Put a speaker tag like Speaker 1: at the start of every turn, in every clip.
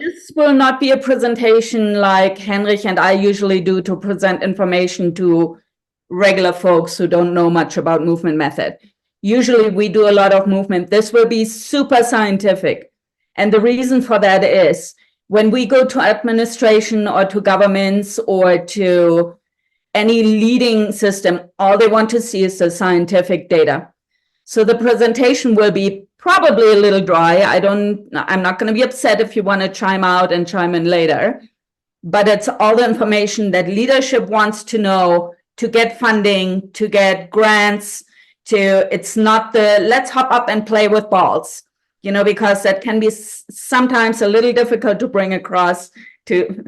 Speaker 1: this will not be a presentation like Henrich and I usually do to present information to regular folks who don't know much about movement method. Usually we do a lot of movement. This will be super scientific. And the reason for that is when we go to administration or to governments or to any leading system, all they want to see is the scientific data. So the presentation will be probably a little dry. I'm not going to be upset if you want to chime out and chime in later, but it's all the information that leadership wants to know to get funding, to get grants, it's not the let's hop up and play with balls, because that can be sometimes a little difficult to bring across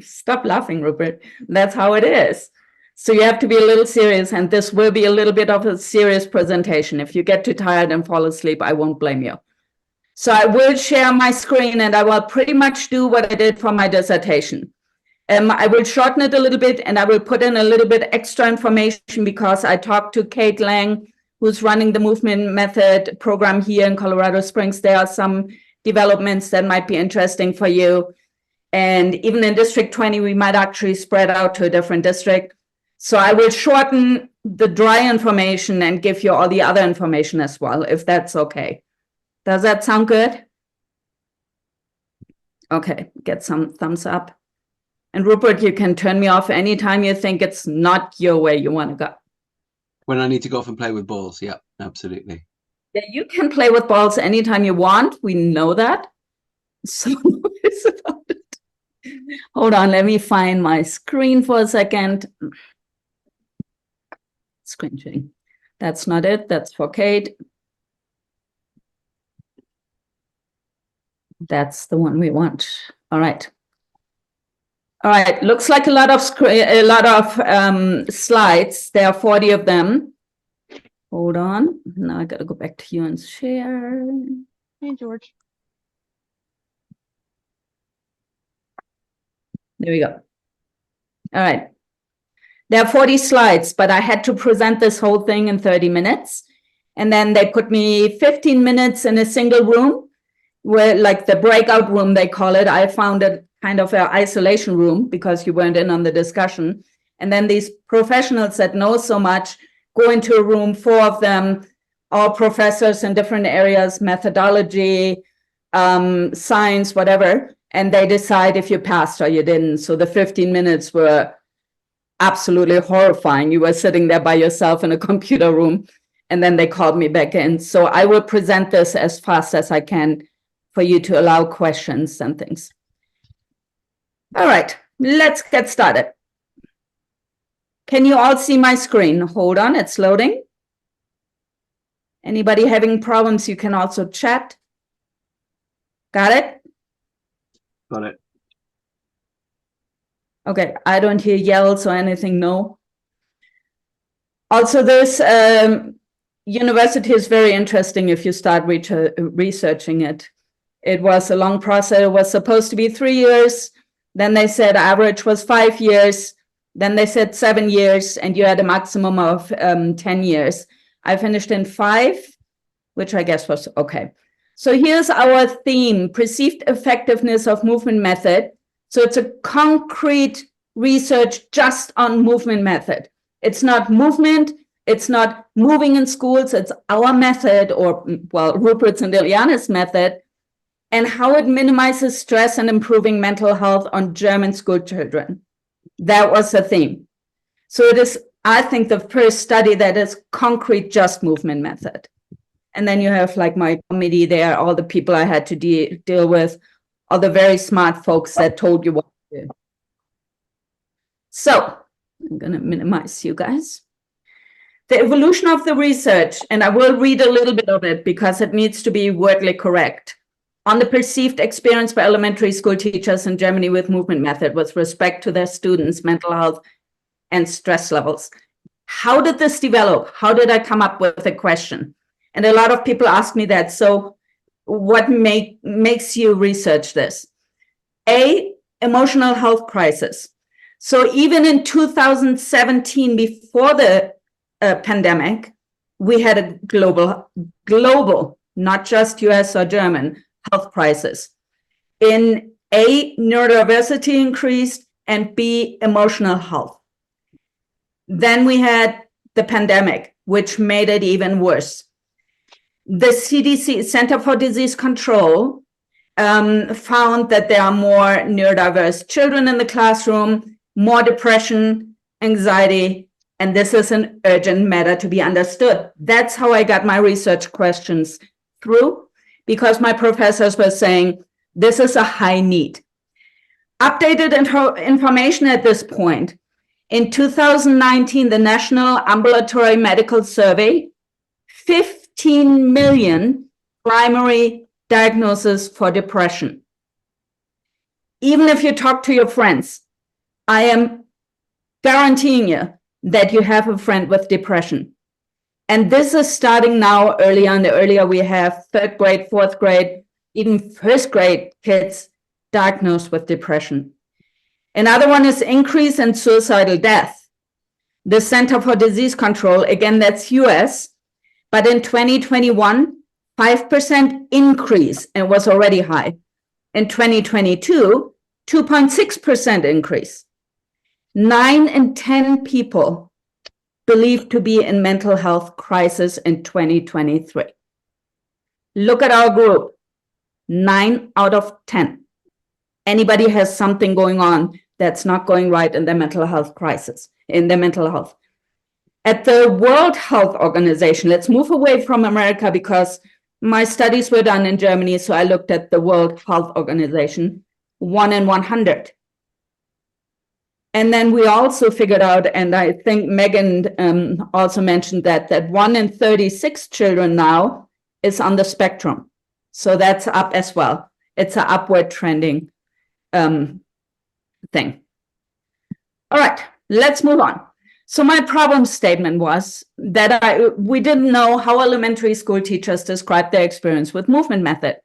Speaker 1: stop laughing, Rupert. That's how it is. So you have to be a little serious, and this will be a little bit of a serious presentation. If you get too tired and fall asleep, I won't blame you. So I will share my screen, and I will pretty much do what I did for my dissertation. I will shorten it a little bit, and I will put in a little bit extra information because I talked to Kate Lang, who's running the movement method program here in Colorado Springs. There are some developments that might be interesting for you. And even in District 20, we might actually spread out to a different district. So I will shorten the dry information and give you all the other information as well, if that's okay. Does that sound good? Okay, get some thumbs up. And Rupert, you can turn me off anytime you think it's not your way you want to go.
Speaker 2: When I need to go off and play with balls, yeah, absolutely.
Speaker 1: Yeah, you can play with balls anytime you want. We know that. So it's about it. Hold on, let me find my screen for a second. Screen sharing. That's not it. That's for Kate. That's the one we want. All right. All right. Looks like a lot of slides. There are 40 of them. Hold on. Now I got to go back to you and share.
Speaker 3: Hey, George.
Speaker 1: There we go. All right. There are 40 slides, but I had to present this whole thing in 30 minutes. And then they put me 15 minutes in a single room, where, like the breakout room, they call it. I found it kind of an isolation room because you weren't in on the discussion. And then these professionals that know so much go into a room, 4 of them, all professors in different areas, methodology, science, whatever. And they decide if you passed or you didn't. So the 15 minutes were absolutely horrifying. You were sitting there by yourself in a computer room, and then they called me back in. So I will present this as fast as I can for you to allow questions and things. All right, let's get started. Can you all see my screen? Hold on, it's loading. Anybody having problems, you can also chat. Got it?
Speaker 2: Got it.
Speaker 1: Okay, I don't hear yells or anything, no. Also, this university is very interesting if you start researching it. It was a long process. It was supposed to be 3 years. Then they said average was 5 years. Then they said 7 years, and you had a maximum of 10 years. I finished in 5, which I guess was okay. So here's our theme, perceived effectiveness of movement method. So it's a concrete research just on movement method. It's not movement. It's not moving in schools. It's our method, or, well, Rupert's and Liliana's method, and how it minimizes stress and improving mental health on German school children. That was the theme. So it is, I think, the first study that is concrete, just movement method. And then you have like my committee there, all the people I had to deal with, all the very smart folks that told you what to do. So I'm going to minimize you guys. The evolution of the research, and I will read a little bit of it because it needs to be wordly correct, on the perceived experience by elementary school teachers in Germany with movement method with respect to their students' mental health and stress levels. How did this develop? How did I come up with a question? And a lot of people ask me that. So what makes you research this? Emotional health crisis. So even in 2017, before the pandemic, we had a global, not just US or German, health crisis. In A, neurodiversity increased, and B, emotional health. Then we had the pandemic, which made it even worse. The CDC, Center for Disease Control, found that there are more neurodiverse children in the classroom, more depression, anxiety, and this is an urgent matter to be understood. That's how I got my research questions through, because my professors were saying, this is a high need. Updated information at this point. In 2019, the National Ambulatory Medical Survey, 15 million primary diagnoses for depression. Even if you talk to your friends, I am guaranteeing you that you have a friend with depression. And this is starting now early on. The earlier we have third grade, fourth grade, even first grade kids diagnosed with depression. Another one is increase in suicidal death. The Center for Disease Control, again, that's US, but in 2021, 5% increase, and was already high. In 2022, 2.6% increase. 9 in 10 people believed to be in mental health crisis in 2023. Look at our group, 9 out of 10. Anybody has something going on that's not going right in their mental health crisis, in their mental health. At the World Health Organization, let's move away from America because my studies were done in Germany, so I looked at the World Health Organization, 1 in 100. And then we also figured out, and I think Megan also mentioned that 1 in 36 children now is on the spectrum. So that's up as well. It's an upward trending thing. All right, let's move on. So my problem statement was that we didn't know how elementary school teachers describe their experience with movement method.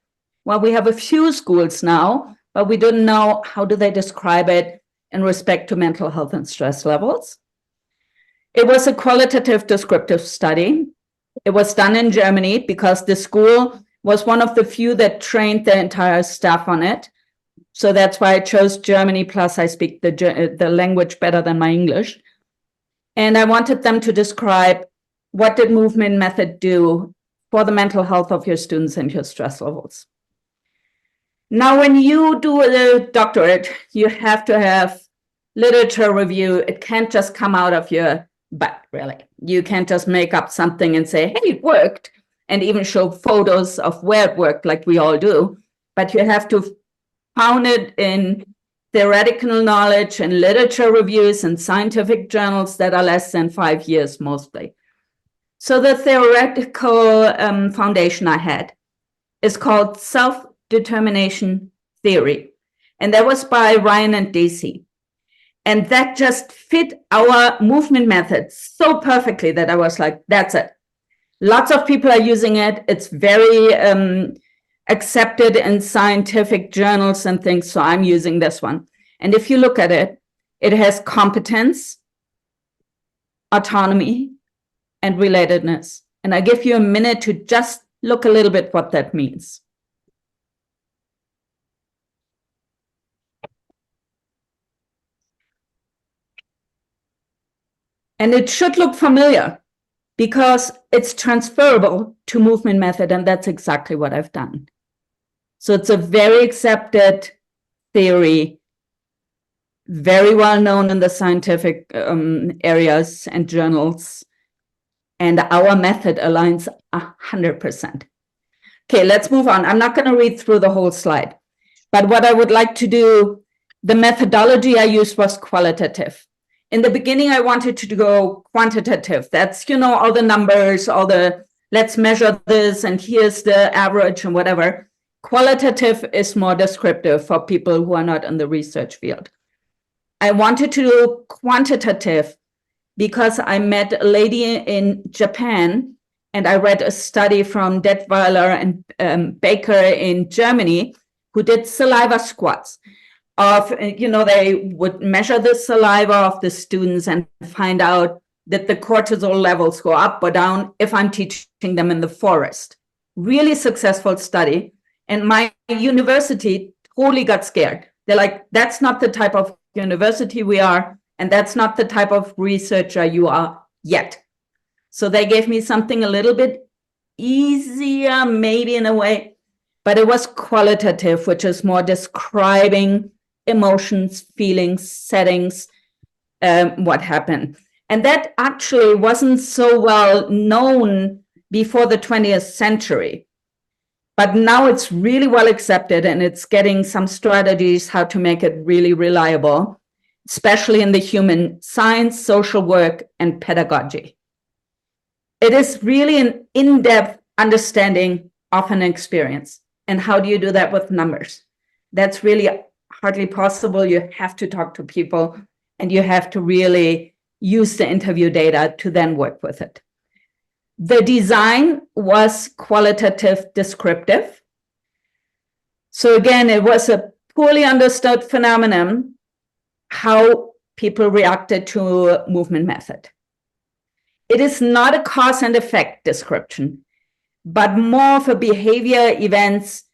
Speaker 1: Well, we have a few schools now, but we didn't know how do they describe it in respect to mental health and stress levels. It was a qualitative descriptive study. It was done in Germany because the school was one of the few that trained their entire staff on it. So that's why I chose Germany, plus I speak the language better than my English. And I wanted them to describe what did movement method do for the mental health of your students and your stress levels. Now, when you do a doctorate, you have to have literature review. It can't just come out of your butt, really. You can't just make up something and say, hey, it worked, and even show photos of where it worked like we all do. But you have to found it in theoretical knowledge and literature reviews and scientific journals that are less than 5 years mostly. So the theoretical foundation I had is called self-determination theory. And that was by Ryan and Deci. And that just fit our movement method so perfectly that I was like, that's it. Lots of people are using it. It's very accepted in scientific journals and things, so I'm using this one. And if you look at it, it has competence, autonomy, and relatedness. And I give you a minute to just look a little bit what that means. And it should look familiar because it's transferable to movement method, and that's exactly what I've done. So it's a very accepted theory, very well known in the scientific areas and journals, and our method aligns 100%. Okay, let's move on. I'm not going to read through the whole slide, but what I would like to do, the methodology I used was qualitative. In the beginning, I wanted to go quantitative. That's, you know, all the numbers, all the, let's measure this, and here's the average and whatever. Qualitative is more descriptive for people who are not in the research field. I wanted to do quantitative because I met a lady in Japan, and I read a study from Detweiler and Baker in Germany who did saliva squats. Of, you know, they would measure the saliva of the students and find out that the cortisol levels go up or down if I'm teaching them in the forest. Really successful study. And my university totally got scared. They're like, that's not the type of university we are, and that's not the type of researcher you are yet. So they gave me something a little bit easier, maybe in a way, but it was qualitative, which is more describing emotions, feelings, settings, what happened. And that actually wasn't so well known before the 20th century. But now it's really well accepted, and it's getting some strategies how to make it really reliable, especially in the human science, social work, and pedagogy. It is really an in-depth understanding of an experience. And how do you do that with numbers? That's really hardly possible. You have to talk to people, and you have to really use the interview data to then work with it. The design was qualitative descriptive. So again, it was a poorly understood phenomenon, how people reacted to movement method. It is not a cause and effect description, but more of a behavior, events,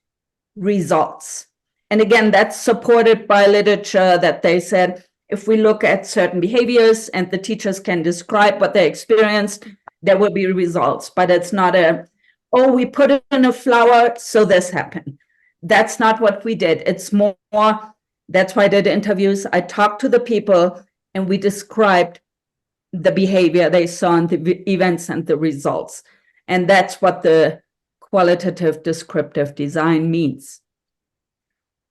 Speaker 1: results. And again, that's supported by literature that they said, if we look at certain behaviors and the teachers can describe what they experienced, there will be results. But it's not oh, we put it in a flower, so this happened. That's not what we did. It's more, that's why I did interviews. I talked to the people, and we described the behavior they saw and the events and the results. And that's what the qualitative descriptive design means.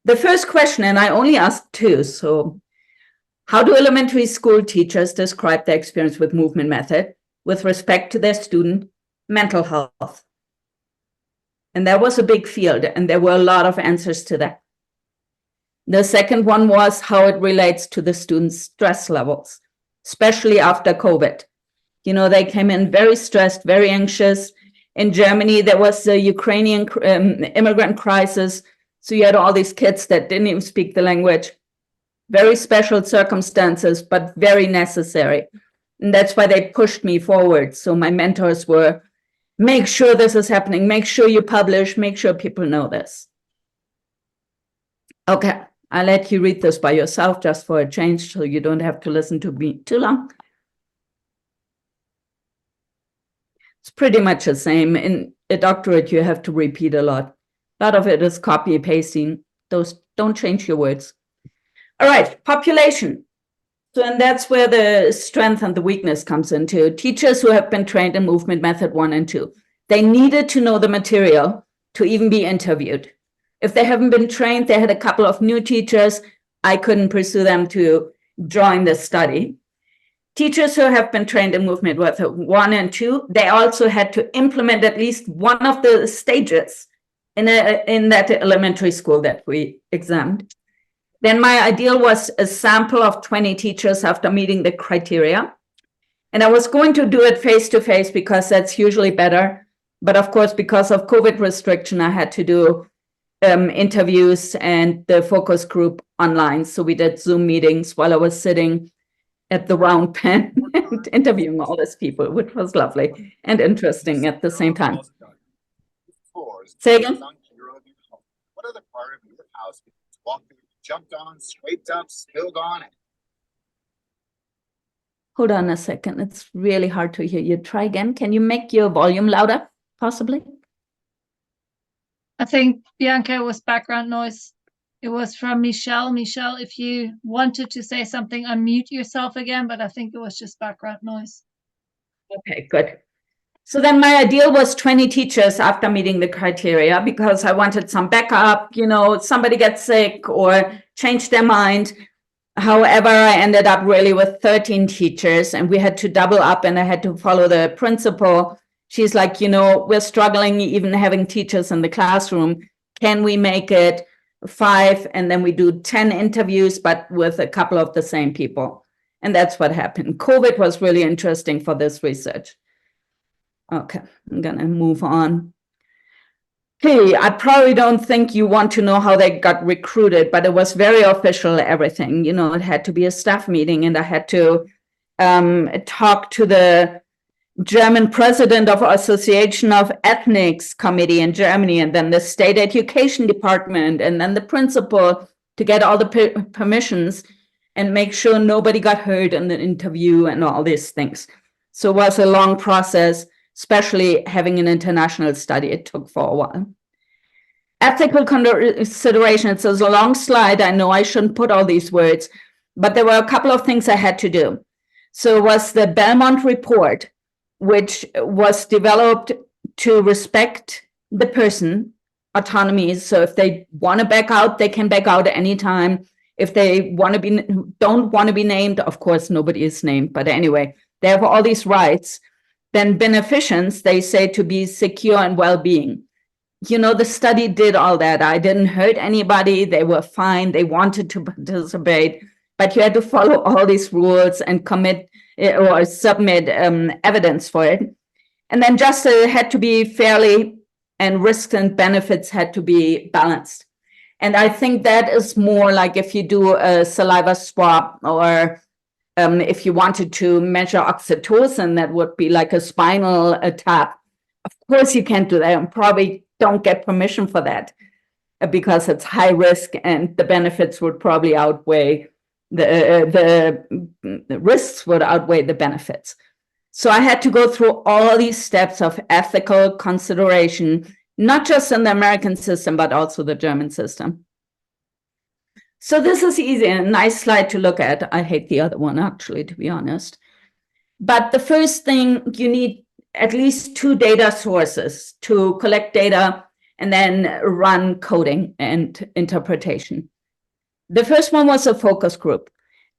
Speaker 1: The first question, and I only asked two, so how do elementary school teachers describe their experience with movement method with respect to their student mental health? And that was a big field, and there were a lot of answers to that. The second one was how it relates to the students' stress levels, especially after COVID. You know, they came in very stressed, very anxious. In Germany, there was the Ukrainian immigrant crisis. So you had all these kids that didn't even speak the language. Very special circumstances, but very necessary. And that's why they pushed me forward. So my mentors were, make sure this is happening, make sure you publish, make sure people know this. Okay, I'll let you read this by yourself just for a change, so you don't have to listen to me too long. It's pretty much the same. In a doctorate, you have to repeat a lot. A lot of it is copy pasting. Those don't change your words. All right, population. So, and that's where the strength and the weakness comes into. Teachers who have been trained in movement method 1 and 2, they needed to know the material to even be interviewed. If they haven't been trained, they had a couple of new teachers. I couldn't pursue them to join the study. Teachers who have been trained in movement method 1 and 2, they also had to implement at least one of the stages in that elementary school that we examined. Then my ideal was a sample of 20 teachers after meeting the criteria. And I was going to do it face-to-face because that's usually better. But of course, because of COVID restriction, I had to do interviews and the focus group online. So we did Zoom meetings while I was sitting at the round pen and interviewing all these people, which was lovely and interesting at the same time. Say again?
Speaker 3: What other part of your house walked through, jumped on, scraped up, spilled on it?
Speaker 1: Hold on a second. It's really hard to hear you. Try again. Can you make your volume louder, possibly?
Speaker 4: I think, Bianca, it was background noise. It was from Michelle. Michelle, if you wanted to say something, unmute yourself again, but I think it was just background noise.
Speaker 1: Okay, good. So then my ideal was 20 teachers after meeting the criteria, because I wanted some backup, you know, somebody gets sick or change their mind. However, I ended up really with 13 teachers, and we had to double up, and I had to follow the principal. She's like, you know, we're struggling even having teachers in the classroom. Can we make it 5? And then we do 10 interviews, but with a couple of the same people. And that's what happened. COVID was really interesting for this research. Okay, I'm going to move on. Okay, I probably don't think you want to know how they got recruited, but it was very official, everything. You know, it had to be a staff meeting, and I had to talk to the German president of Association of Ethnics Committee in Germany, and then the state education department, and then the principal to get all the permissions and make sure nobody got hurt in the interview and all these things. So it was a long process, especially having an international study. It took for a while. Ethical considerations. It's a long slide. I know I shouldn't put all these words, but there were a couple of things I had to do. So it was the Belmont Report, which was developed to respect the person autonomy. So if they want to back out, they can back out at any time. If they don't want to be named, of course, nobody is named. But anyway, they have all these rights. Then beneficence, they say to be secure and well-being. You know, the study did all that. I didn't hurt anybody. They were fine. They wanted to participate, but you had to follow all these rules and commit or submit evidence for it. And then justice had to be fairly, and risks and benefits had to be balanced. And I think that is more like if you do a saliva swab, or if you wanted to measure oxytocin, that would be like a spinal tap. Of course, you can't do that, and probably don't get permission for that because it's high risk, and the benefits would probably outweigh the risks would outweigh the benefits. So I had to go through all these steps of ethical consideration, not just in the American system, but also the German system. So this is easy and a nice slide to look at. I hate the other one, actually, to be honest. But the first thing, you need at least 2 data sources to collect data and then run coding and interpretation. The first one was a focus group,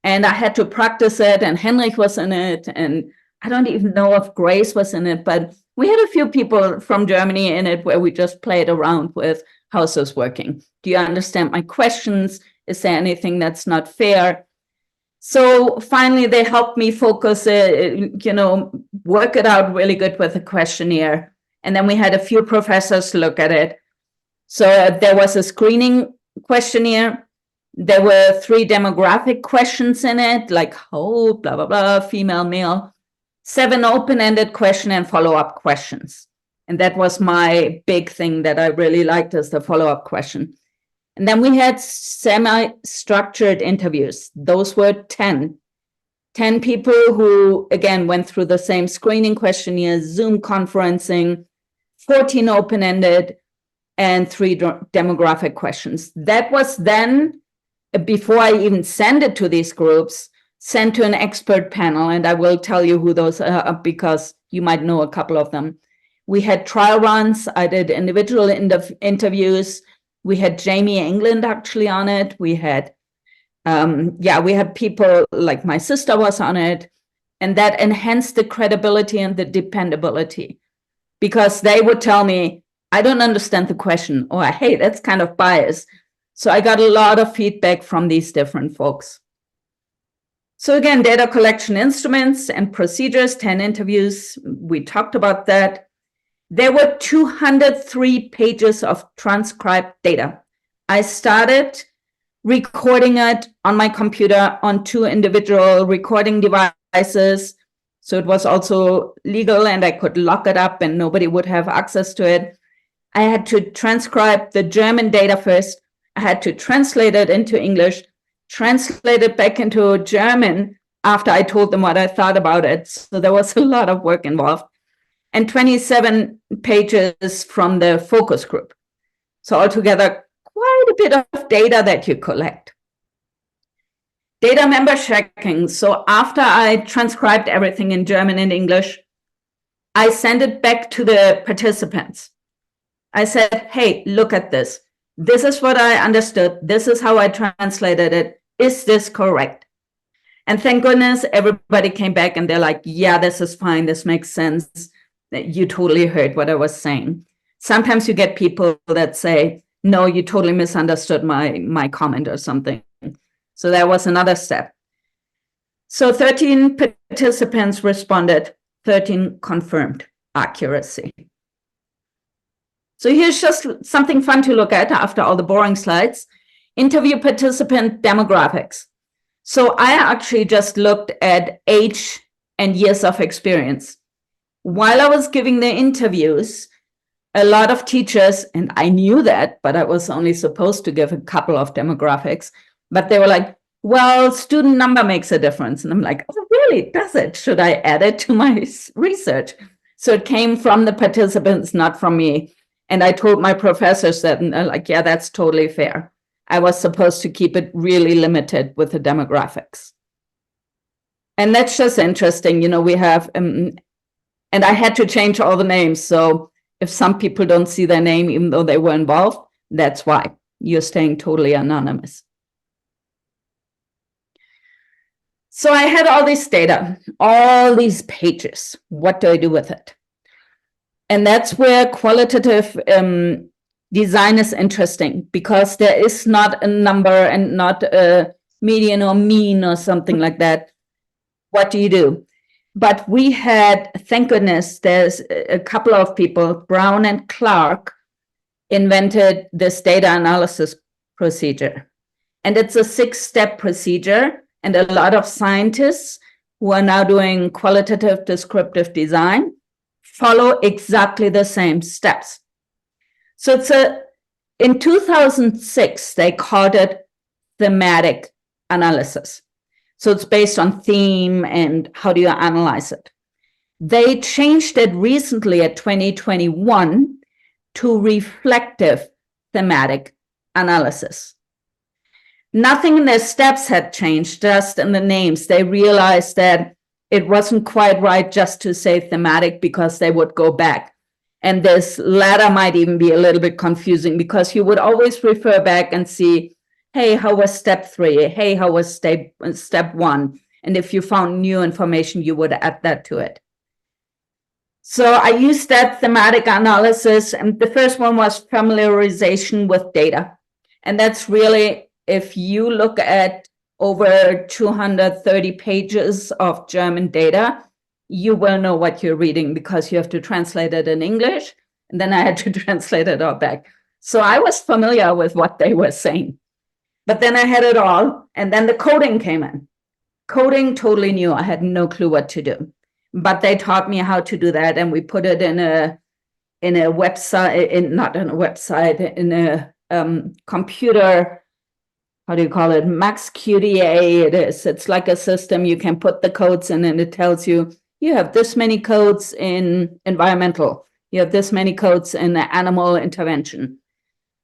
Speaker 1: and I had to practice it, and Henrik was in it, and I don't even know if Grace was in it, but we had a few people from Germany in it where we just played around with how's this working? Do you understand my questions? Is there anything that's not fair? So finally, they helped me focus it, work it out really good with a questionnaire. And then we had a few professors look at it. So there was a screening questionnaire. There were 3 demographic questions in it, like how, blah, blah, blah, female, male. 7 open-ended question and follow-up questions. And that was my big thing that I really liked, is the follow-up question. And then we had semi-structured interviews. Those were 10 people who, again, went through the same screening questionnaire, Zoom conferencing, 14 open-ended, and 3 demographic questions. That was then, before I even send it to these groups, sent to an expert panel, and I will tell you who those are because you might know a couple of them. We had trial runs. I did individual interviews. We had Jamie England actually on it. We had, we had people like my sister was on it, and that enhanced the credibility and the dependability, because they would tell me, I don't understand the question, or hey, that's kind of biased. So I got a lot of feedback from these different folks. So again, data collection instruments and procedures, 10 interviews. We talked about that. There were 203 pages of transcribed data. I started recording it on my computer on 2 individual recording devices. So it was also legal, and I could lock it up and nobody would have access to it. I had to transcribe the German data first. I had to translate it into English, translate it back into German after I told them what I thought about it. So there was a lot of work involved. And 27 pages from the focus group. So altogether, quite a bit of data that you collect. Data member checking. So after I transcribed everything in German and English, I sent it back to the participants. I said, hey, look at this. This is what I understood. This is how I translated it. Is this correct? And thank goodness everybody came back and they're like, yeah, this is fine. This makes sense. You totally heard what I was saying. Sometimes you get people that say, no, you totally misunderstood my comment or something. So that was another step. So 13 participants responded, 13 confirmed accuracy. So here's just something fun to look at after all the boring slides. Interview participant demographics. So I actually just looked at age and years of experience. while I was giving the interviews, a lot of teachers, and I knew that, but I was only supposed to give a couple of demographics, but they were like, well, student number makes a difference. And I'm like, oh, really? Does it? Should I add it to my research? So it came from the participants, not from me. And I told my professors that, and they're like, yeah, that's totally fair. I was supposed to keep it really limited with the demographics. And that's just interesting. You know, we have, and I had to change all the names. So if some people don't see their name, even though they were involved, that's why. You're staying totally anonymous. So I had all this data, all these pages. What do I do with it? And that's where qualitative design is interesting, because there is not a number and not a median or mean or something like that. What do you do? But we had, thank goodness, there's a couple of people, Braun and Clarke, invented this data analysis procedure. And it's a 6-step procedure. And a lot of scientists who are now doing qualitative descriptive design follow exactly the same steps. So it's in 2006, they called it thematic analysis. So it's based on theme and how do you analyze it. They changed it recently at 2021 to reflective thematic analysis. Nothing in their steps had changed, just in the names. They realized that it wasn't quite right just to say thematic, because they would go back. And this latter might even be a little bit confusing, because you would always refer back and see, hey, how was step 3? Hey, how was step 1? And if you found new information, you would add that to it. So I used that thematic analysis, and the first one was familiarization with data. And that's really, if you look at over 230 pages of German data, you will know what you're reading, because you have to translate it in English, and then I had to translate it all back. So I was familiar with what they were saying, but then I had it all, and then the coding came in. Coding, totally new. I had no clue what to do, but they taught me how to do that, and we put it in a website, not in a website, in a computer. How do you call it? Max QDA it is. It's like a system. You can put the codes in, and it tells you, you have this many codes in environmental. You have this many codes in animal intervention.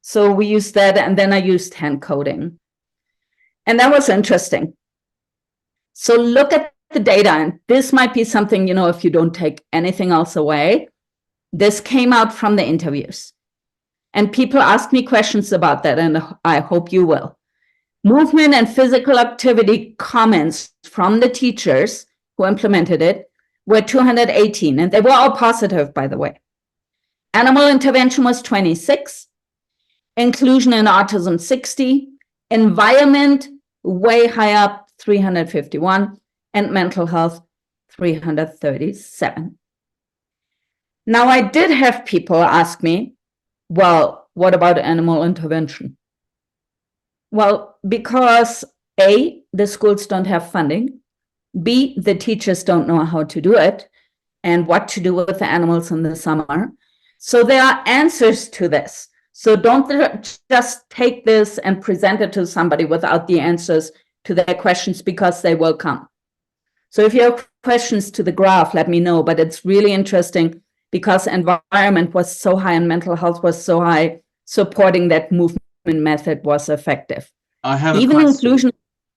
Speaker 1: So we used that, and then I used hand coding. And that was interesting. So look at the data, and this might be something, you know, if you don't take anything else away, this came out from the interviews. And people asked me questions about that, and I hope you will. Movement and physical activity comments from the teachers who implemented it were 218, and they were all positive, by the way. Animal intervention was 26, inclusion in autism 60, environment way high up 351, and mental health 337. Now, I did have people ask me, well, what about animal intervention? Well, because A, the schools don't have funding, B, the teachers don't know how to do it and what to do with the animals in the summer. So there are answers to this. So don't just take this and present it to somebody without the answers to their questions, because they will come. So if you have questions to the graph, let me know. But it's really interesting, because environment was so high and mental health was so high, supporting that movement method was effective.
Speaker 2: I have
Speaker 1: even
Speaker 2: a question.
Speaker 1: Inclusion.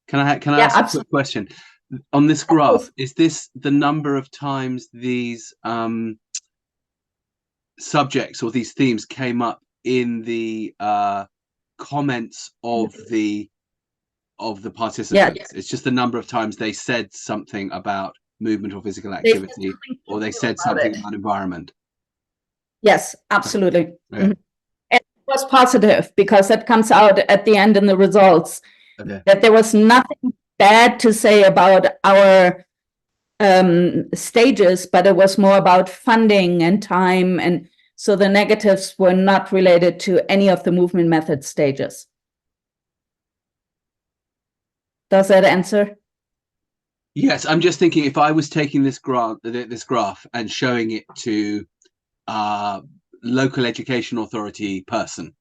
Speaker 2: Can I ask a quick question? On this graph, is this the number of times these subjects or these themes came up in the comments of the participants? Yeah. It's just the number of times they said something about movement or physical activity, or they said something about environment.
Speaker 1: Yes, absolutely.
Speaker 2: Yeah.
Speaker 1: Mm-hmm. And it was positive, because it comes out at the end in the results, okay, that there was nothing bad to say about our stages, but it was more about funding and time. And so the negatives were not related to any of the movement method stages. Does that answer?
Speaker 2: Yes, I'm just thinking if I was taking this graph and showing it to local education authority person,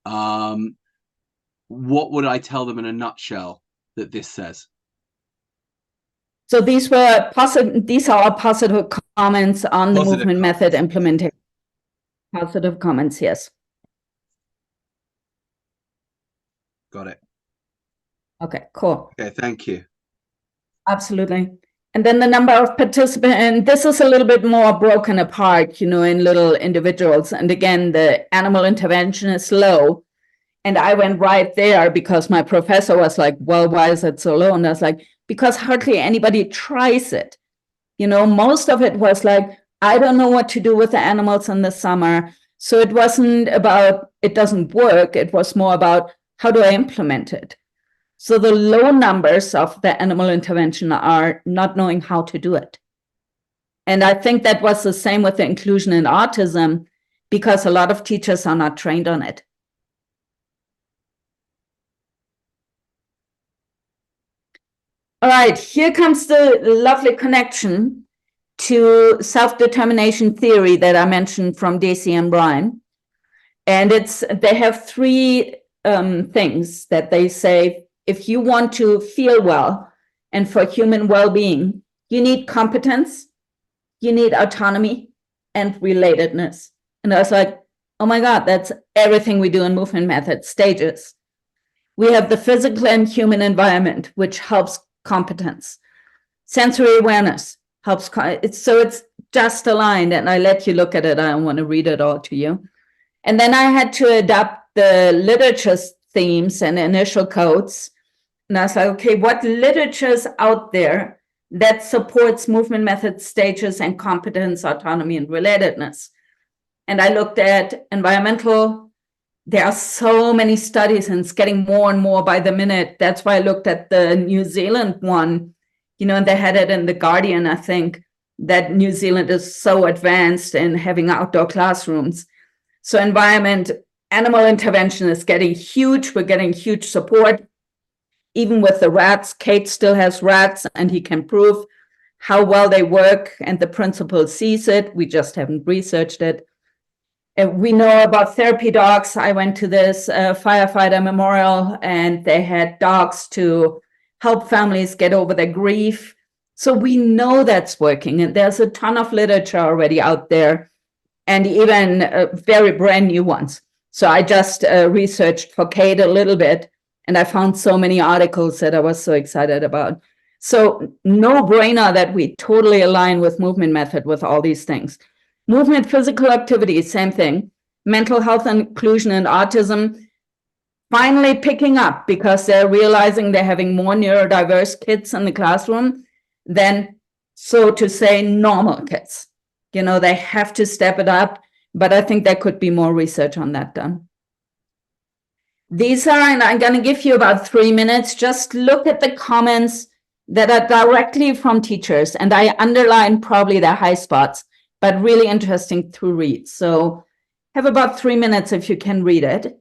Speaker 2: what would I tell them in a nutshell that this says?
Speaker 1: So these are positive comments on the movement method implementation. Positive comments, yes.
Speaker 2: Got it.
Speaker 1: Okay, cool.
Speaker 2: Okay, thank you.
Speaker 1: Absolutely. And then the number of participants, and this is a little bit more broken apart, in little individuals. And again, the animal intervention is low. And I went right there because my professor was like, well, why is it so low? And I was like, because hardly anybody tries it. Most of it was like, I don't know what to do with the animals in the summer. So it wasn't about, it doesn't work. It was more about, how do I implement it? So the low numbers of the animal intervention are not knowing how to do it. And I think that was the same with the inclusion in autism, because a lot of teachers are not trained on it. All right, here comes the lovely connection to self-determination theory that I mentioned from Deci and Brian. And they have three things that they say. If you want to feel well and for human well-being, you need competence, you need autonomy, and relatedness. And I was like, oh my God, that's everything we do in movement method stages. We have the physical and human environment, which helps competence. Sensory awareness helps. It's just aligned. And I let you look at it. I don't want to read it all to you. And then I had to adapt the literature themes and initial codes. And I was like, okay, what literature's out there that supports movement method stages and competence, autonomy, and relatedness? And I looked at environmental. There are so many studies, and it's getting more and more by the minute. That's why I looked at the New Zealand one, and they had it in The Guardian, I think, that New Zealand is so advanced in having outdoor classrooms. So environment, animal intervention is getting huge. We're getting huge support. Even with the rats, Kate still has rats, and he can prove how well they work, and the principal sees it. We just haven't researched it. We know about therapy dogs. I went to this firefighter memorial, and they had dogs to help families get over their grief. So we know that's working, and there's a ton of literature already out there, and even very brand new ones. So I just researched for Kate a little bit, and I found so many articles that I was so excited about. So no brainer that we totally align with movement method with all these things. Movement, physical activity, same thing. Mental health and inclusion and autism finally picking up because they're realizing they're having more neurodiverse kids in the classroom than, so to say, normal kids. They have to step it up, but I think there could be more research on that done. These are, and I'm going to give you about 3 minutes. Just look at the comments that are directly from teachers, and I underline probably the high spots, but really interesting to read. So have about 3 minutes if you can read it.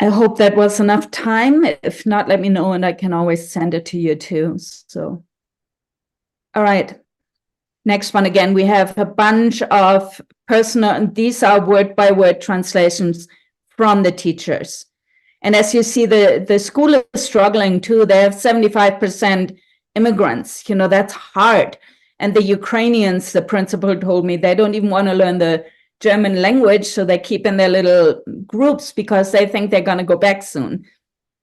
Speaker 1: I hope that was enough time. If not, let me know and I can always send it to you too. So, all right. Next one again, we have a bunch of personal, and these are word by word translations from the teachers. And as you see, the school is struggling too. They have 75% immigrants. You know, that's hard. And the Ukrainians, the principal told me, they don't even want to learn the German language, so they keep in their little groups because they think they're going to go back soon.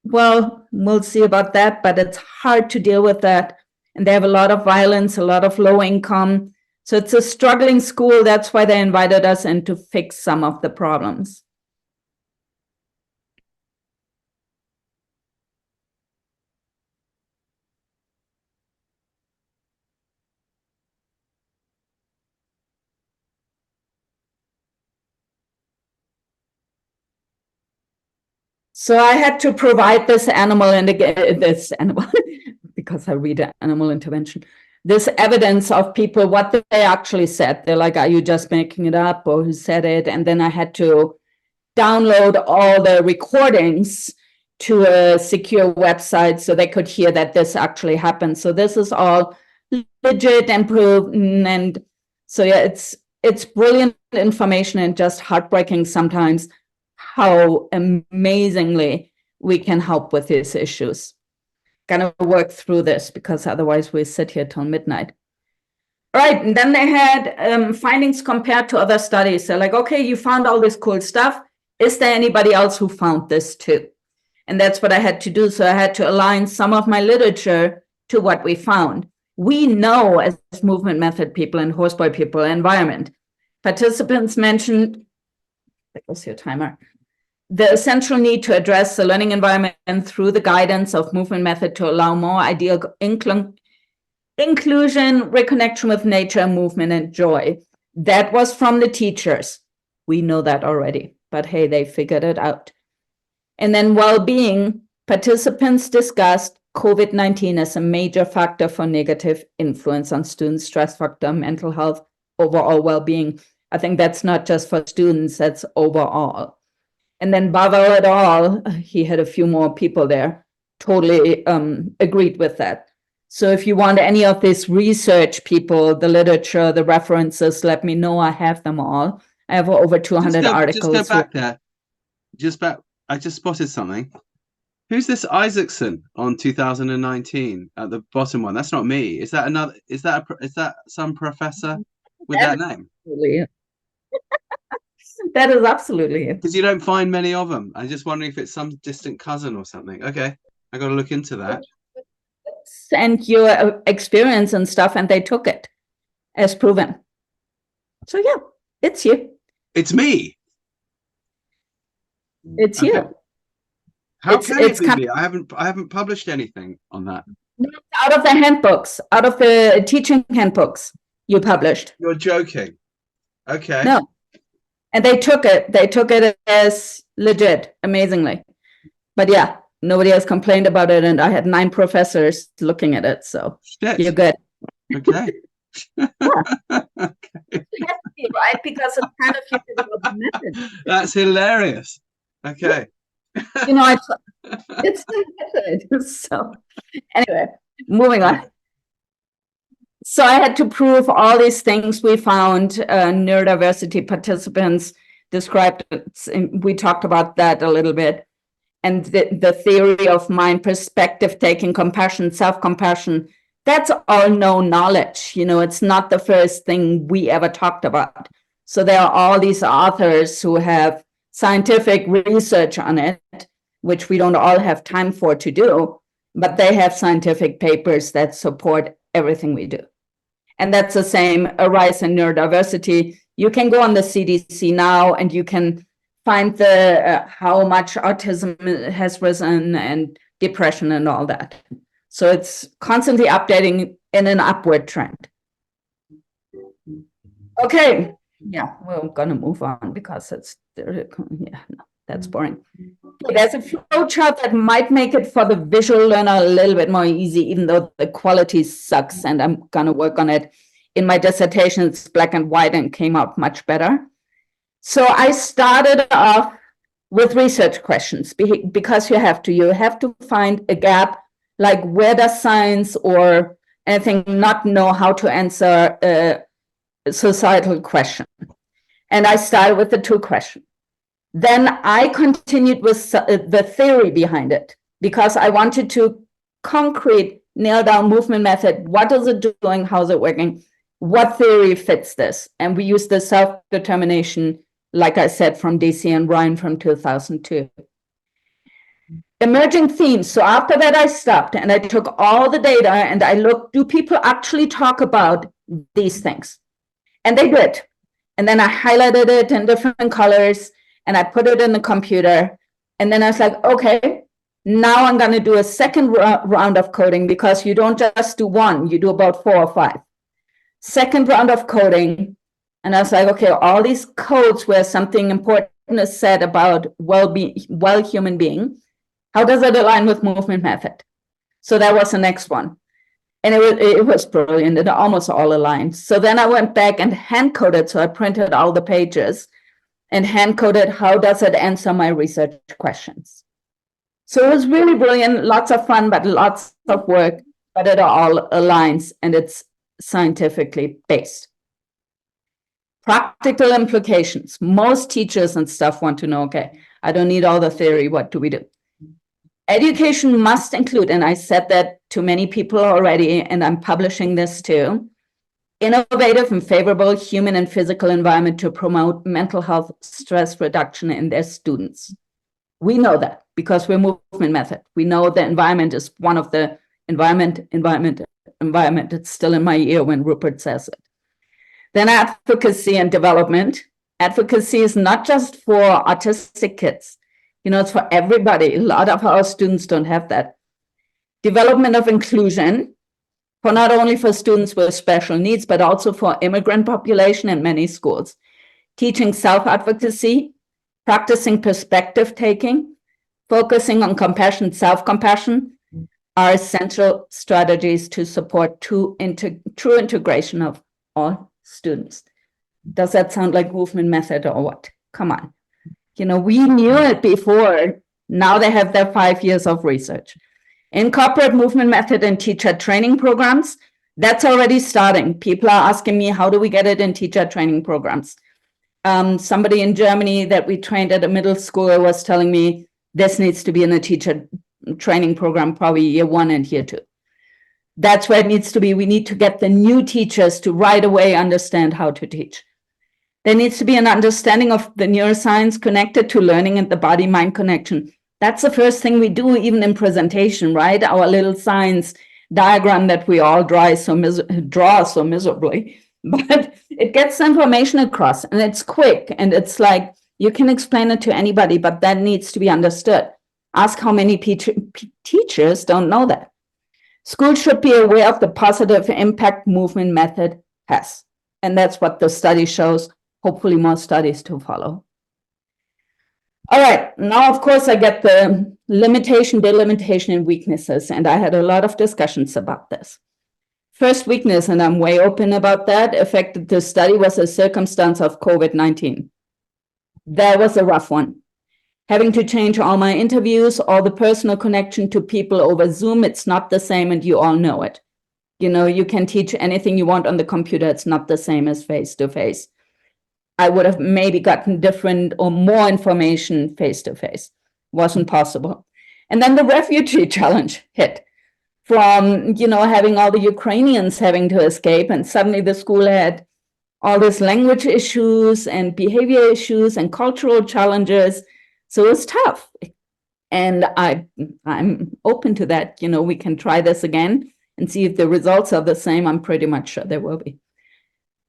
Speaker 1: Well, we'll see about that, but it's hard to deal with that. And they have a lot of violence, a lot of low income. So it's a struggling school. That's why they invited us in to fix some of the problems. So I had to provide this animal and this animal because I read animal intervention, this evidence of people, what they actually said. They're like, are you just making it up, or who said it? And then I had to download all the recordings to a secure website so they could hear that this actually happened. So this is all legit and proven. And so yeah, it's brilliant information and just heartbreaking sometimes how amazingly we can help with these issues. Gonna work through this because otherwise we sit here till midnight. All right, and then they had findings compared to other studies. They're like, okay, you found all this cool stuff. Is there anybody else who found this too? And that's what I had to do. So I had to align some of my literature to what we found. We know as movement method people and horseboy people, environment. Participants mentioned, that was your timer, the essential need to address the learning environment through the guidance of movement method to allow more ideal inclusion, reconnection with nature, movement, and joy. That was from the teachers. We know that already, but hey, they figured it out. And then well-being, participants discussed COVID-19 as a major factor for negative influence on students, stress factor, mental health, overall well-being. I think that's not just for students, that's overall. And then Bavel et al., he had a few more people there, totally agreed with that. So if you want any of this research, people, the literature, the references, let me know. I have them all. I have over 200 articles.
Speaker 2: Just go back there. I just spotted something. Who's this Isaacson on 2019 at the bottom one? That's not me. Is that another? Is that some professor with that name?
Speaker 1: Absolutely. That is absolutely it.
Speaker 2: Because you don't find many of them. I'm just wondering if it's some distant cousin or something. Okay, I got to look into that.
Speaker 1: And your experience and stuff, and they took it as proven. So yeah, it's you.
Speaker 2: It's me.
Speaker 1: It's
Speaker 2: okay.
Speaker 1: you.
Speaker 2: How can it be me? I haven't published anything on that.
Speaker 1: Out of the handbooks, out of the teaching handbooks you published.
Speaker 2: You're joking. Okay.
Speaker 1: No. And they took it. They took it as legit, amazingly. But yeah, nobody has complained about it, and I had 9 professors looking at it. So
Speaker 2: Shit.
Speaker 1: You're good.
Speaker 2: Okay.
Speaker 1: Okay. Right, because it's kind of the method.
Speaker 2: That's hilarious. Okay.
Speaker 1: You know, it's the method. So anyway, moving on. So I had to prove all these things we found. Neurodiversity participants described, we talked about that a little bit. And the theory of mind, perspective taking, compassion, self-compassion, that's all known knowledge. You know, it's not the first thing we ever talked about. So there are all these authors who have scientific research on it, which we don't all have time for to do, but they have scientific papers that support everything we do. And that's the same, a rise in neurodiversity. You can go on the CDC now and you can find the how much autism has risen and depression and all that. So it's constantly updating in an upward trend. Okay, yeah, we're gonna move on because it's, yeah, no, that's boring. Okay, there's a flow chart that might make it for the visual learner a little bit more easy, even though the quality sucks, and I'm gonna work on it. In my dissertation, it's black and white and came out much better. So I started off with research questions, because you have to find a gap, like where does science or anything not know how to answer a societal question. And I started with the 2 question. Then I continued with the theory behind it, because I wanted to concrete, nail down movement method. What is it doing? How's it working? What theory fits this? And we used the self-determination, like I said, from Deci and Ryan from 2002. Emerging themes. So after that, I stopped and I took all the data and I looked, do people actually talk about these things? And they did. And then I highlighted it in different colors and I put it in the computer. And then I was like, okay, now I'm going to do a second round of coding, because you don't just do one, you do about 4 or 5. Second round of coding. And I was like, okay, all these codes where something important is said about well human being, how does it align with movement method? So that was the next one. And it was brilliant. It almost all aligned. So then I went back and hand coded. So I printed all the pages and hand coded, how does it answer my research questions? So it was really brilliant, lots of fun, but lots of work, but it all aligns and it's scientifically based. Practical implications. Most teachers and stuff want to know, okay, I don't need all the theory, what do we do? Education must include, and I said that to many people already, and I'm publishing this too, innovative and favorable human and physical environment to promote mental health stress reduction in their students. We know that because we're movement method. We know the environment is one of the environment. It's still in my ear when Rupert says it. Then advocacy and development. Advocacy is not just for autistic kids. You know, it's for everybody. A lot of our students don't have that. Development of inclusion, for not only for students with special needs, but also for immigrant population in many schools. Teaching self-advocacy, practicing perspective taking, focusing on compassion, self-compassion are essential strategies to support true integration of all students. Does that sound like movement method or what? Come on. You know, we knew it before. Now they have their 5 years of research. Incorporate movement method in teacher training programs. That's already starting. People are asking me, how do we get it in teacher training programs? Somebody in Germany that we trained at a middle school was telling me this needs to be in a teacher training program, probably year 1 and year 2. That's where it needs to be. We need to get the new teachers to right away understand how to teach. There needs to be an understanding of the neuroscience connected to learning and the body-mind connection. That's the first thing we do, even in presentation, right? Our little science diagram that we all draw so miserably, but it gets information across and it's quick. And it's like, you can explain it to anybody, but that needs to be understood. Ask how many teachers don't know that. Schools should be aware of the positive impact movement method has. And that's what the study shows. Hopefully more studies to follow. All right, now, of course, I get the limitation, delimitation, and weaknesses, and I had a lot of discussions about this. First weakness, and I'm way open about that, affected the study was a circumstance of COVID-19. That was a rough one. Having to change all my interviews, all the personal connection to people over Zoom, it's not the same, and you all know it. You know, you can teach anything you want on the computer, it's not the same as face-to-face. I would have maybe gotten different or more information face-to-face. Wasn't possible. And then the refugee challenge hit from, you know, having all the Ukrainians having to escape, and suddenly the school had all these language issues and behavior issues and cultural challenges. So it's tough. And I'm open to that. You know, we can try this again and see if the results are the same. I'm pretty much sure there will be.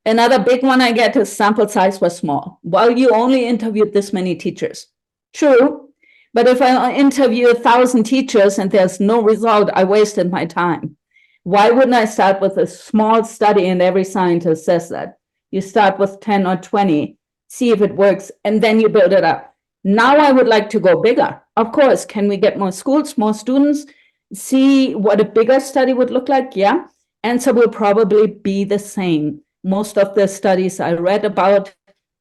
Speaker 1: Another big one I get is sample size was small. Well, you only interviewed this many teachers. True, but if I interview 1,000 teachers and there's no result, I wasted my time. Why wouldn't I start with a small study, and every scientist says that? You start with 10 or 20, see if it works, and then you build it up. Now I would like to go bigger. Of course, can we get more schools, more students? See what a bigger study would look like? Yeah, answer will probably be the same. Most of the studies I read about,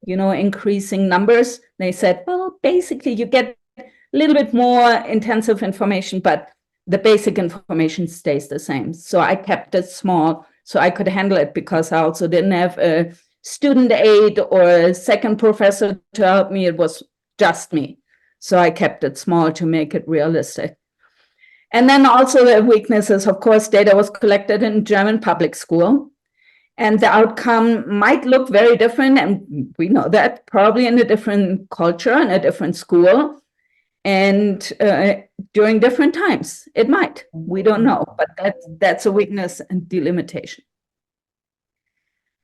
Speaker 1: you know, increasing numbers, they said, well, basically you get a little bit more intensive information, but the basic information stays the same. So I kept it small so I could handle it, because I also didn't have a student aide or a second professor to help me. It was just me. So I kept it small to make it realistic. And then also the weaknesses, of course, data was collected in German public school, and the outcome might look very different. And we know that probably in a different culture, in a different school, and during different times, it might. We don't know, but that's a weakness and delimitation.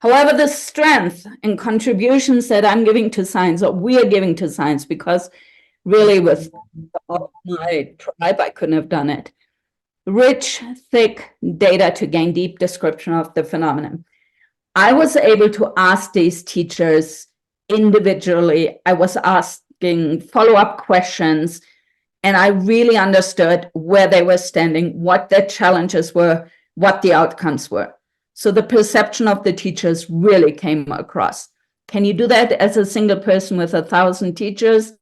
Speaker 1: However, the strength and contributions that I'm giving to science, or we are giving to science, because really with all my tribe, I couldn't have done it. Rich, thick data to gain deep description of the phenomenon. I was able to ask these teachers individually. I was asking follow-up questions, and I really understood where they were standing, what their challenges were, what the outcomes were. So the perception of the teachers really came across. Can you do that as a single person with 1,000 teachers?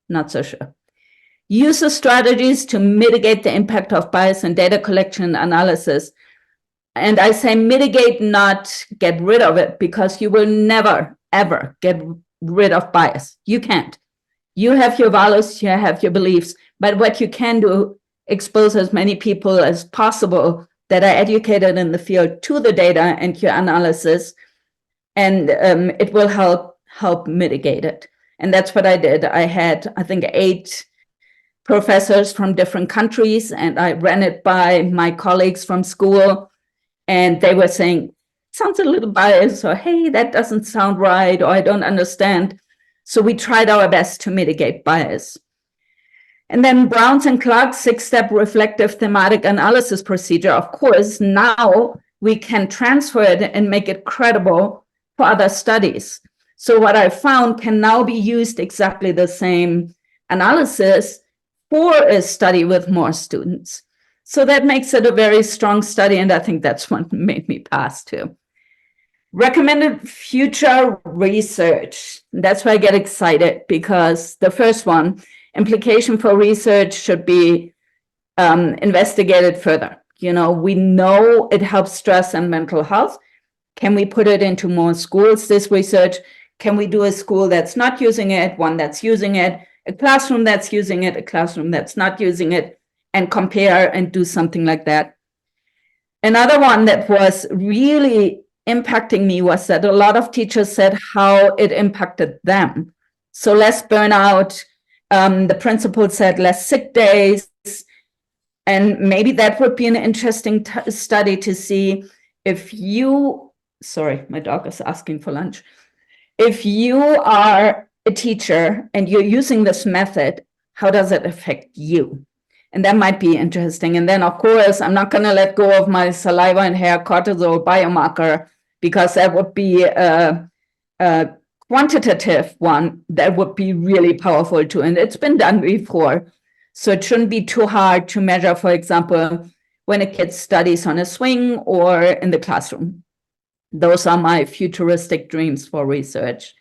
Speaker 1: Not so sure. Use the strategies to mitigate the impact of bias in data collection and analysis. And I say mitigate, not get rid of it, because you will never, ever get rid of bias. You can't. You have your values, you have your beliefs, but what you can do, expose as many people as possible that are educated in the field to the data and your analysis, and it will help mitigate it. And that's what I did. I had, I think, 8 professors from different countries, and I ran it by my colleagues from school, and they were saying, sounds a little biased, or hey, that doesn't sound right, or I don't understand. So we tried our best to mitigate bias. And then Braun and Clarke 6-step reflective thematic analysis procedure. Of course, now we can transfer it and make it credible for other studies. So what I found can now be used exactly the same analysis for a study with more students. So that makes it a very strong study, and I think that's what made me pass too. Recommended future research. That's why I get excited, because the first one, implication for research, should be investigated further. You know, we know it helps stress and mental health. Can we put it into more schools, this research? Can we do a school that's not using it, one that's using it, a classroom that's using it, a classroom that's not using it, and compare and do something like that? Another one that was really impacting me was that a lot of teachers said how it impacted them. So less burnout, the principal said less sick days, and maybe that would be an interesting study to see if you, sorry, my dog is asking for lunch. If you are a teacher and you're using this method, how does it affect you? And that might be interesting. And then, of course, I'm not going to let go of my saliva and hair cortisol biomarker, because that would be a quantitative one that would be really powerful too. And it's been done before. So it shouldn't be too hard to measure, for example, when a kid studies on a swing or in the classroom. Those are my futuristic dreams for research.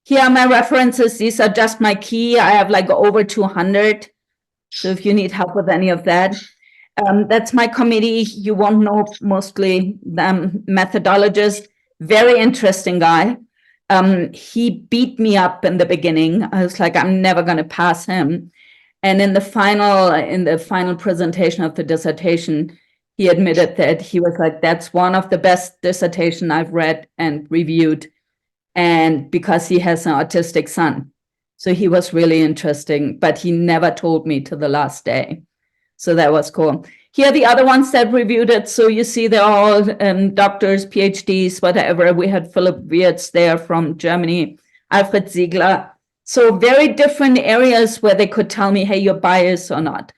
Speaker 1: Here are my references. These are just my key. I have like over 200. So if you need help with any of that, that's my committee. You won't know mostly the methodologist. Very interesting guy. He beat me up in the beginning. I was like, I'm never going to pass him. And in the final presentation of the dissertation, he admitted that he was like, that's one of the best dissertation I've read and reviewed. And because he has an autistic son. So he was really interesting, but he never told me to the last day. So that was cool. Here are the other ones that reviewed it. So you see they're all doctors, PhDs, whatever. We had Philip Wirtz there from Germany, Alfred Ziegler. So very different areas where they could tell me, hey, you're biased or not.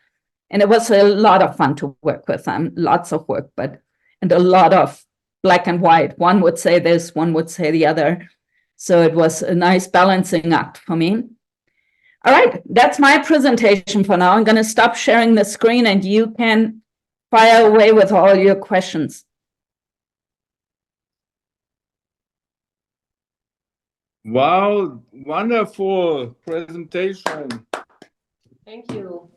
Speaker 1: And it was a lot of fun to work with them, lots of work, and a lot of black and white. One would say this, one would say the other. So it was a nice balancing act for me. All right, that's my presentation for now. I'm going to stop sharing the screen and you can fire away with all your questions.
Speaker 5: Wow, wonderful presentation.
Speaker 1: Thank you.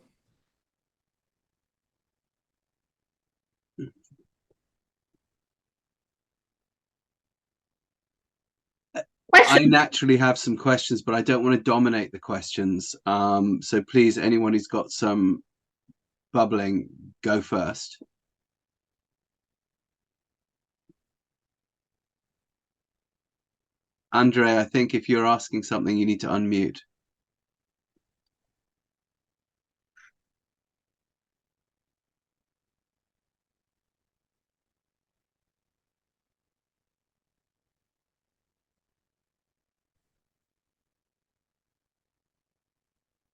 Speaker 2: I naturally have some questions, but I don't want to dominate the questions. So please, anyone who's got some bubbling, go first. Andre, I think if you're asking something, you need to unmute.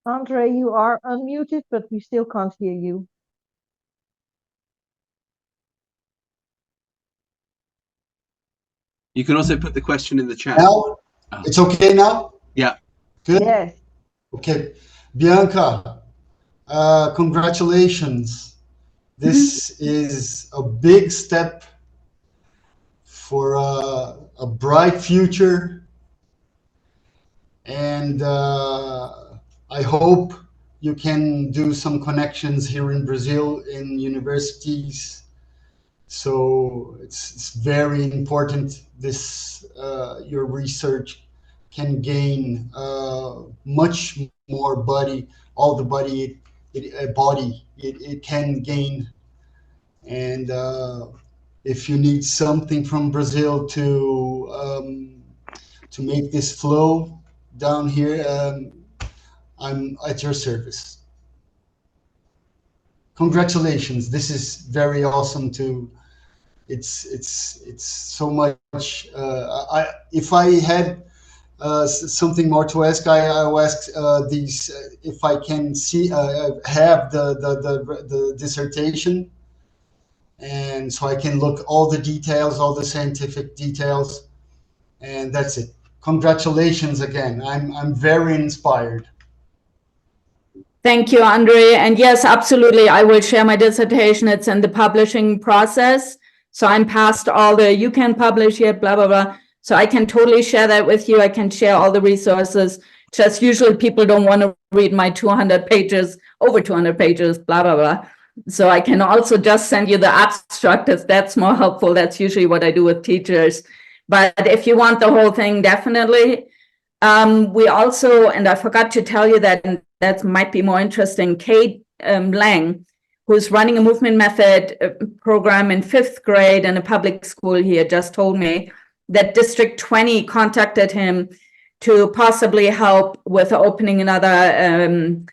Speaker 6: Andre, you are unmuted, but we still can't hear you.
Speaker 2: You can also put the question in the chat.
Speaker 7: Now, it's okay now?
Speaker 2: Yeah.
Speaker 7: Good?
Speaker 6: Yes.
Speaker 7: Okay. Bianca, congratulations. This is a big step for a bright future. And I hope you can do some connections here in Brazil in universities. So it's very important this your research can gain much more body, all the body it can gain. And if you need something from Brazil to make this flow down here, I'm at your service. Congratulations! This is very awesome too. It's so much. If I had something more to ask, I'll ask these. If I can see have the dissertation, and so I can look all the details, all the scientific details, and that's it. Congratulations again. I'm very inspired.
Speaker 1: Thank you, Andre. And yes, absolutely. I will share my dissertation. It's in the publishing process. So I'm past all the, you can publish yet, blah, blah, blah. So I can totally share that with you. I can share all the resources. Just usually people don't want to read my 200 pages, over 200 pages, blah, blah, blah. So I can also just send you the abstract if that's more helpful. That's usually what I do with teachers. But if you want the whole thing, definitely. We also, and I forgot to tell you that might be more interesting, Kate Lang, who's running a movement method program in 5th grade in a public school here, just told me that District 20 contacted him to possibly help with opening another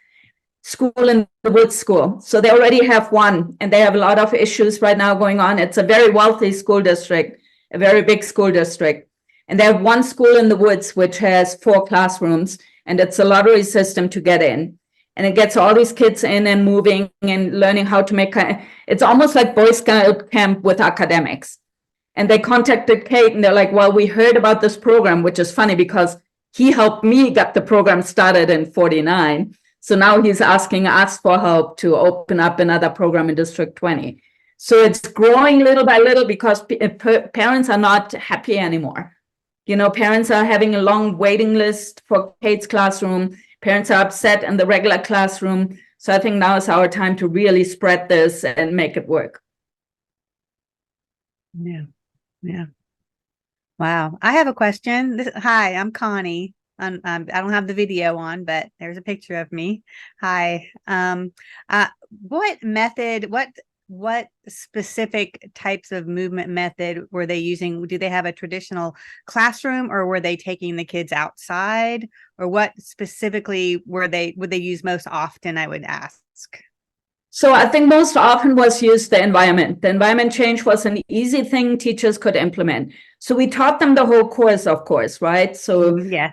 Speaker 1: school in the Woods School. So they already have one, and they have a lot of issues right now going on. It's a very wealthy school district, a very big school district. And they have one school in the woods, which has 4 classrooms, and it's a lottery system to get in. And it gets all these kids in and moving and learning how to make, it's almost like Boy Scout camp with academics. And they contacted Kate and they're like, well, we heard about this program, which is funny because he helped me get the program started in 49. So now he's asking us for help to open up another program in District 20. So it's growing little by little because parents are not happy anymore. You know, parents are having a long waiting list for Kate's classroom. Parents are upset in the regular classroom. So I think now is our time to really spread this and make it work.
Speaker 8: Yeah. Yeah. Wow. I have a question. Hi, I'm Connie. I don't have the video on, but there's a picture of me. Hi. What method, what specific types of movement method were they using? Do they have a traditional classroom, or were they taking the kids outside, or what specifically would they use most often, I would ask?
Speaker 1: So I think most often was used the environment. The environment change was an easy thing teachers could implement. So we taught them the whole course, of course, right? So
Speaker 8: yeah.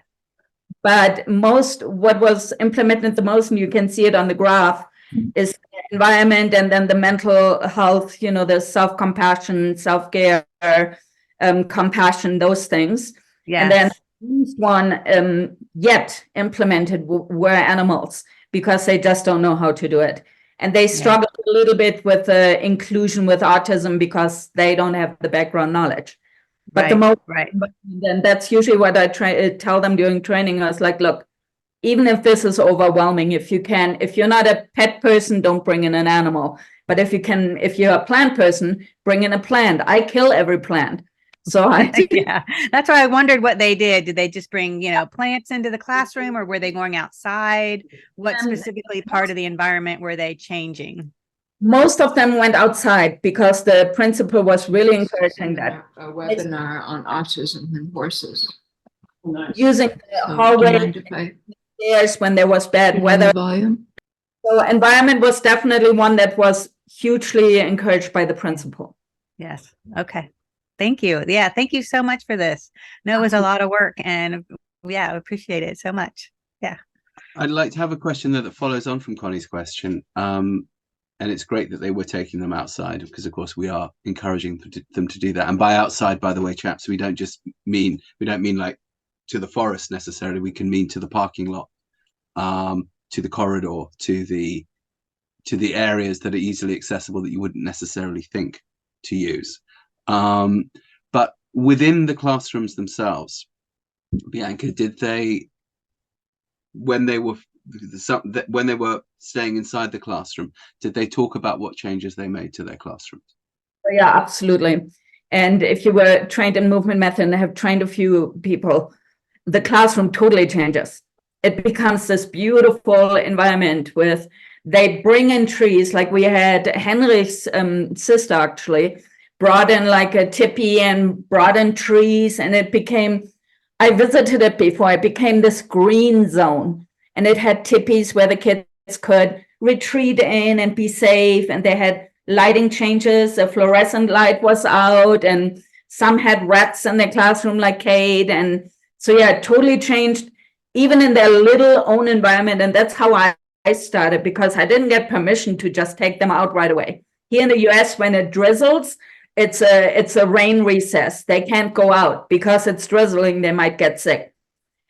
Speaker 1: But what was implemented the most, and you can see it on the graph, is the environment, and then the mental health, you know, the self-compassion, self-care, compassion, those things.
Speaker 8: Yes.
Speaker 1: And then one yet implemented were animals, because they just don't know how to do it. And they struggle a little bit with inclusion with autism because they don't have the background knowledge. But the
Speaker 8: Right,
Speaker 1: most,
Speaker 8: right.
Speaker 1: then that's usually what I tell them during training. I was like, look, even if this is overwhelming, if you're not a pet person, don't bring in an animal. But if you're a plant person, bring in a plant. I kill every plant. So
Speaker 8: Yeah, that's why I wondered what they did. Did they just bring, plants into the classroom, or were they going outside? What specifically part of the environment were they changing?
Speaker 1: Most of them went outside because the principal was really encouraging that.
Speaker 9: A webinar on autism and horses.
Speaker 1: Using the
Speaker 9: So,
Speaker 1: hallway stairs when there was bad weather.
Speaker 9: Volume.
Speaker 1: So environment was definitely one that was hugely encouraged by the principal.
Speaker 8: Yes. Okay. Thank you. Yeah. Thank you so much for this. No, it was a lot of work, and yeah, I appreciate it so much. Yeah.
Speaker 2: I'd like to have a question that follows on from Connie's question. And it's great that they were taking them outside, because of course we are encouraging them to do that. And by outside, by the way, chaps, we don't mean like to the forest necessarily. We can mean to the parking lot, to the corridor, to the areas that are easily accessible that you wouldn't necessarily think to use. But within the classrooms themselves, Bianca, did they, when they were staying inside the classroom, did they talk about what changes they made to their classrooms?
Speaker 1: Yeah, absolutely. And if you were trained in movement method and have trained a few people, the classroom totally changes. It becomes this beautiful environment they bring in trees. Like we had Henrich's sister actually brought in like a tipi and brought in trees, and I visited it before, it became this green zone. And it had tippies where the kids could retreat in and be safe. And they had lighting changes. A fluorescent light was out, and some had rats in their classroom like Kate. And so, yeah, it totally changed even in their little own environment. And that's how I started, because I didn't get permission to just take them out right away. Here in the US, when it drizzles, it's a rain recess. They can't go out because it's drizzling. They might get sick.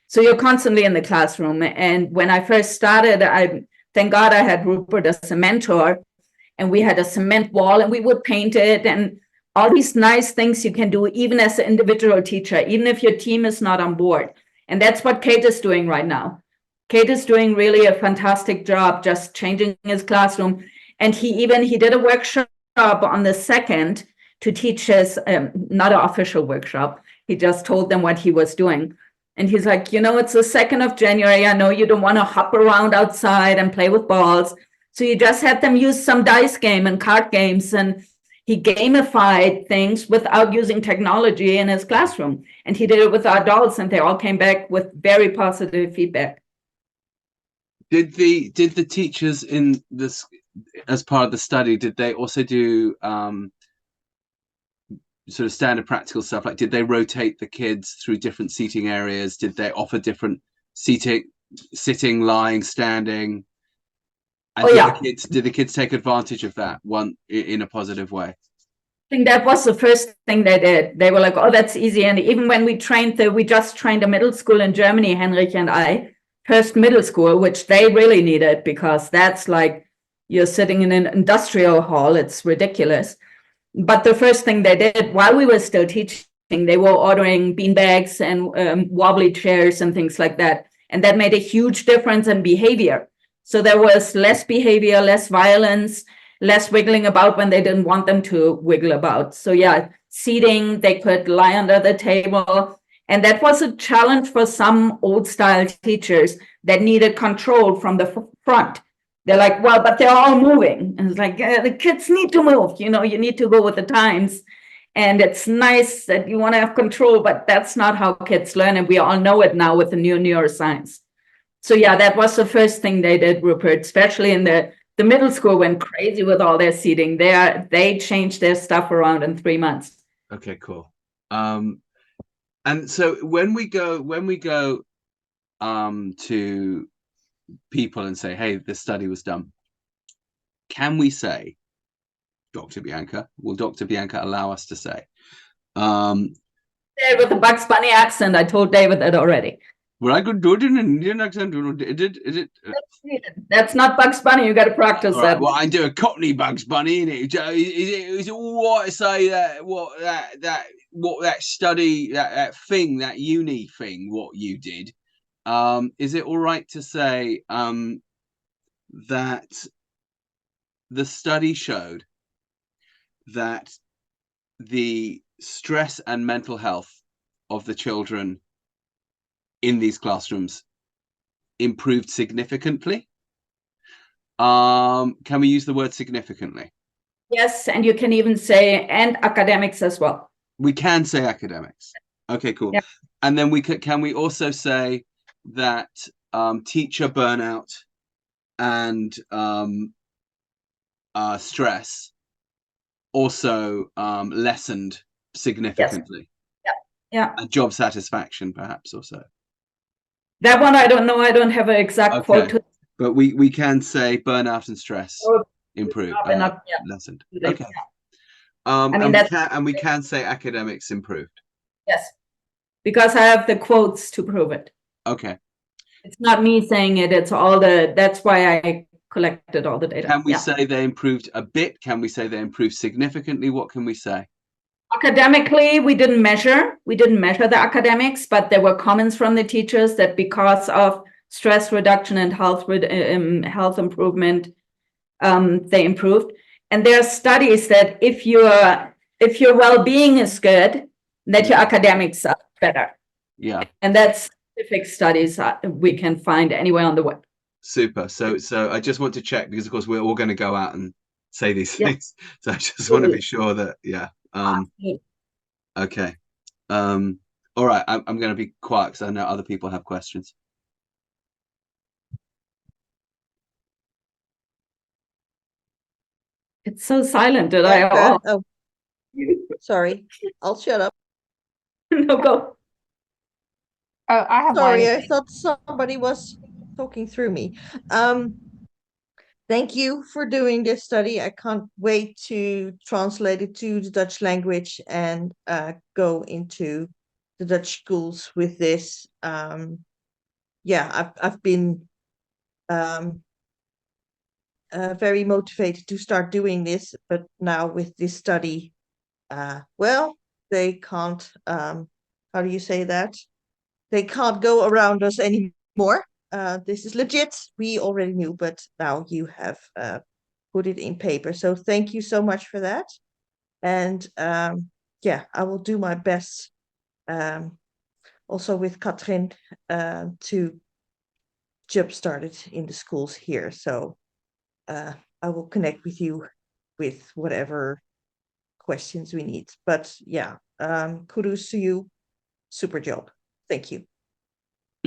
Speaker 1: So you're constantly in the classroom. And when I first started, thank God I had Rupert as a mentor, and we had a cement wall and we would paint it, and all these nice things you can do even as an individual teacher, even if your team is not on board. And that's what Kate is doing right now. Kate is doing really a fantastic job just changing his classroom. And he did a workshop on the 2nd to teach his, not an official workshop. He just told them what he was doing. And he's like, it's the 2nd of January. I know you don't want to hop around outside and play with balls. So you just had them use some dice game and card games. And he gamified things without using technology in his classroom. And he did it with our adults, and they all came back with very positive feedback.
Speaker 2: Did the teachers in this, as part of the study, did they also do sort of standard practical stuff? Like, did they rotate the kids through different seating areas? Did they offer different sitting, lying, standing? And did the kids take advantage of that one in a positive way?
Speaker 1: I think that was the first thing they did. They were like, oh, that's easy. And even when we just trained a middle school in Germany, Henrich and I, first middle school, which they really needed, because that's like you're sitting in an industrial hall. It's ridiculous. But the first thing they did while we were still teaching, they were ordering beanbags and wobbly chairs and things like that. And that made a huge difference in behavior. So there was less behavior, less violence, less wiggling about when they didn't want them to wiggle about. So yeah, seating, they could lie under the table. And that was a challenge for some old style teachers that needed control from the front. They're like, well, but they're all moving. And it's like, the kids need to move. You need to go with the times. And it's nice that you want to have control, but that's not how kids learn. And we all know it now with the new neuroscience. So yeah, that was the first thing they did, Rupert, especially in the middle school went crazy with all their seating. They changed their stuff around in 3 months.
Speaker 2: Okay, cool. And so when we go to people and say, hey, this study was done, can we say, Dr. Bianca, will Dr. Bianca allow us to say?
Speaker 1: With the Bugs Bunny accent, I told David that already.
Speaker 2: Well, I could do it in an Indian accent.
Speaker 1: That's not Bugs Bunny. You got to practice that.
Speaker 2: Well, I do a Cockney Bugs Bunny. Is it all right to say that what that study, that thing, that uni thing, what you did, is it all right to say that the study showed that the stress and mental health of the children in these classrooms improved significantly? Can we use the word significantly?
Speaker 1: Yes, and you can even say, and academics as well.
Speaker 2: We can say academics. Okay, cool.
Speaker 1: Yeah.
Speaker 2: And then can we also say that teacher burnout and stress also lessened significantly?
Speaker 1: Yes. Yeah.
Speaker 2: And job satisfaction perhaps also.
Speaker 1: That one I don't know. I don't have an exact quote to.
Speaker 2: But we can say burnout and stress improved,
Speaker 1: Yeah.
Speaker 2: lessened.
Speaker 1: Yeah.
Speaker 2: Okay.
Speaker 1: I mean,
Speaker 2: and we can say academics improved.
Speaker 1: Yes, because I have the quotes to prove it.
Speaker 2: Okay.
Speaker 1: It's not me saying it. It's all that's why I collected all the data.
Speaker 2: Can we say they improved a bit? Can we say they improved significantly? What can we say?
Speaker 1: Academically, we didn't measure the academics, but there were comments from the teachers that because of stress reduction and health improvement, they improved. And there are studies that if your well-being is good, that your academics are better.
Speaker 2: Yeah.
Speaker 1: And that's specific studies we can find anywhere on the web.
Speaker 2: Super. So I just want to check, because of course we're all going to go out and say these things. So I just want to be sure that, yeah. Okay. All right. I'm going to be quiet because I know other people have questions.
Speaker 1: It's so silent that
Speaker 6: Oh, sorry. I'll shut up.
Speaker 1: No, go.
Speaker 4: Oh, I have
Speaker 6: Sorry,
Speaker 4: one.
Speaker 6: I thought somebody was talking through me. Thank you for doing this study. I can't wait to translate it to the Dutch language and go into the Dutch schools with this. Yeah, I've been very motivated to start doing this, but now with this study, well, they can't. How do you say that? They can't go around us anymore. This is legit. We already knew, but now you have put it in paper. So thank you so much for that. And yeah, I will do my best also with Katrin to jumpstart it in the schools here. So I will connect with you with whatever questions we need. But yeah, kudos to you. Super job. Thank you.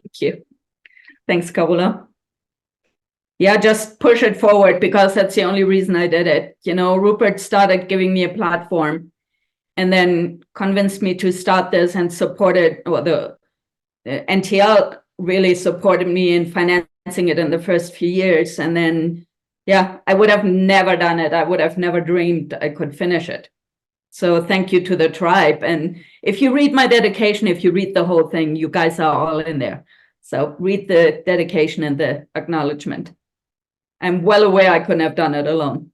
Speaker 1: Thank you. Thanks, Kabula. Yeah, just push it forward, because that's the only reason I did it. You know, Rupert started giving me a platform and then convinced me to start this and supported, well, the NTL really supported me in financing it in the first few years. And then, yeah, I would have never done it. I would have never dreamed I could finish it. So thank you to the tribe. And if you read my dedication, if you read the whole thing, you guys are all in there. So read the dedication and the acknowledgement. I'm well aware I couldn't have done it alone.